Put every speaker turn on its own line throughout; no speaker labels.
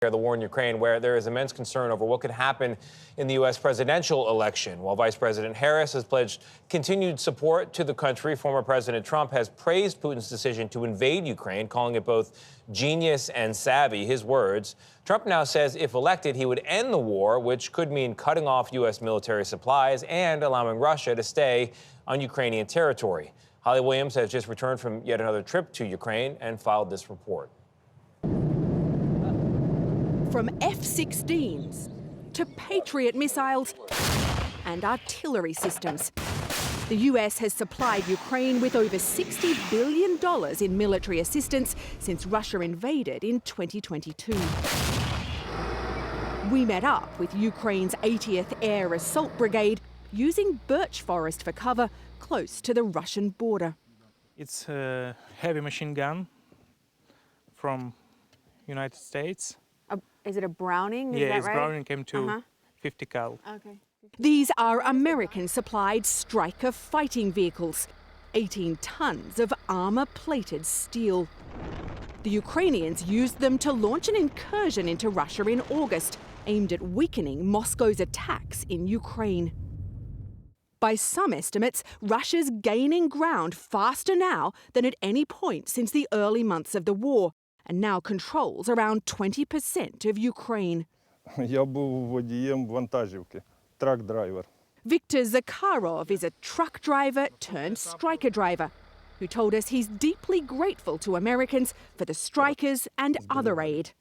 The war in Ukraine, where there is immense concern over what could happen in the U.S. presidential election. While Vice President Harris has pledged continued support to the country, former President Trump has praised Putin's decision to invade Ukraine, calling it both genius and savvy. His words. Trump now says if elected, he would end the war, which could mean cutting off U.S. military supplies and allowing Russia to stay on Ukrainian territory. Holly Williams has just returned from yet another trip to Ukraine and filed this report.
From F-16s to Patriot missiles and artillery systems, the U.S. has supplied Ukraine with over $60 billion in military assistance since Russia invaded in 2022. We met up with Ukraine's 80th Air Assault Brigade using birch forest for cover close to the Russian border.
It's a heavy machine gun from United States.
Is it a Browning?
Yeah, it's right? Browning M2 50 cal.
Okay. These are American-supplied Stryker fighting vehicles, 18 tons of armor-plated steel. The Ukrainians used them to launch an incursion into Russia in August, aimed at weakening Moscow's attacks in Ukraine. By some estimates, Russia's gaining ground faster now than at any point since the early months of the war, and now controls around 20% of Ukraine.
Я був водієм вантажівки, трак-драйвер.
Viktor Zakharov is a truck driver turned Stryker driver who told us he's deeply grateful to Americans for the Strykers and other aid.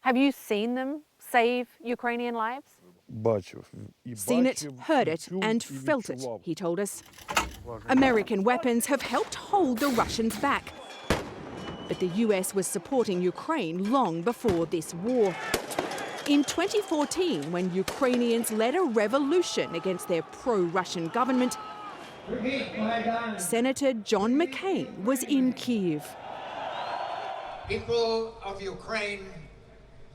Have you seen them save Ukrainian lives?
Бачив.
Seen it, heard it, and felt it, he told us. American weapons have helped hold the Russians back. But the US was supporting Ukraine long before this war. In 2014, when Ukrainians led a revolution against their pro-Russian government, Senator John McCain was in Kyiv.
People of Ukraine,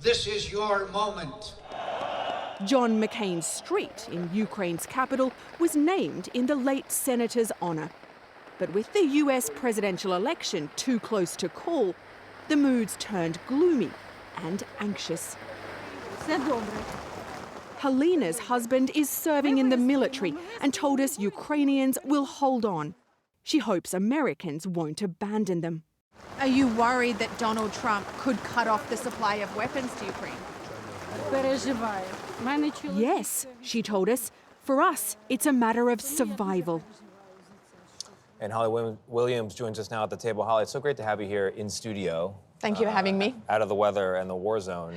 this is your moment.
John McCain's street in Ukraine's capital was named in the late senator's honor. But with the US presidential election too close to call, the moods turned gloomy and anxious. Helena's husband is serving in the military and told us Ukrainians will hold on. She hopes Americans won't abandon them.
Are you worried that Donald Trump could cut off the supply of weapons to Ukraine?
Yes, she told us. For us, it's a matter of survival.
And Holly Williams joins us now at the table. Holly, it's so great to have you here in studio.
Thank you for having me.
Out of the weather and the war zone.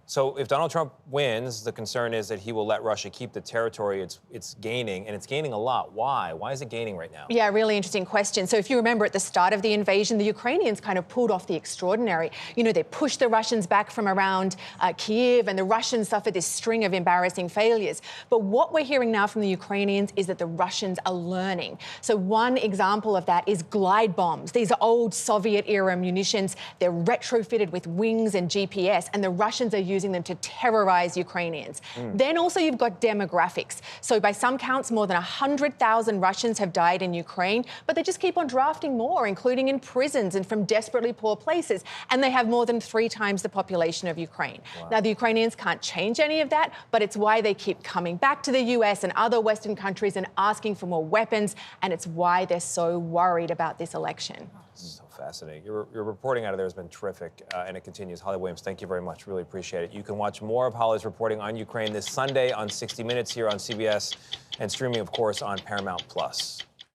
So if Donald Trump wins, the concern is that he will let Russia keep the territory it's gaining, and it's gaining a lot. Why? Why is it gaining right now?
Yeah, really interesting question. So if you remember at the start of the invasion, the Ukrainians kind of pulled off the extraordinary. You know, they pushed the Russians back from around Kyiv, and the Russians suffered this string of embarrassing failures. But what we're hearing now from the Ukrainians is that the Russians are learning. So one example of that is glide bombs. These are old Soviet-era munitions. They're retrofitted with wings and GPS, and the Russians are using them to terrorize Ukrainians. Then also you've got demographics. So by some counts, more than 100,000 Russians have died in Ukraine, but they just keep on drafting more, including in prisons and from desperately poor places. And they have more than 3 times the population of Ukraine. Wow. Now, the Ukrainians can't change any of that, but it's why they keep coming back to the US and other Western countries and asking for more weapons. And it's why they're so worried about this election.
So fascinating. Your reporting out of there has been terrific, and it continues. Holly Williams, thank you very much. Really appreciate it. You can watch more of Holly's reporting on Ukraine this Sunday on 60 Minutes here on CBS and streaming, of course, on Paramount+.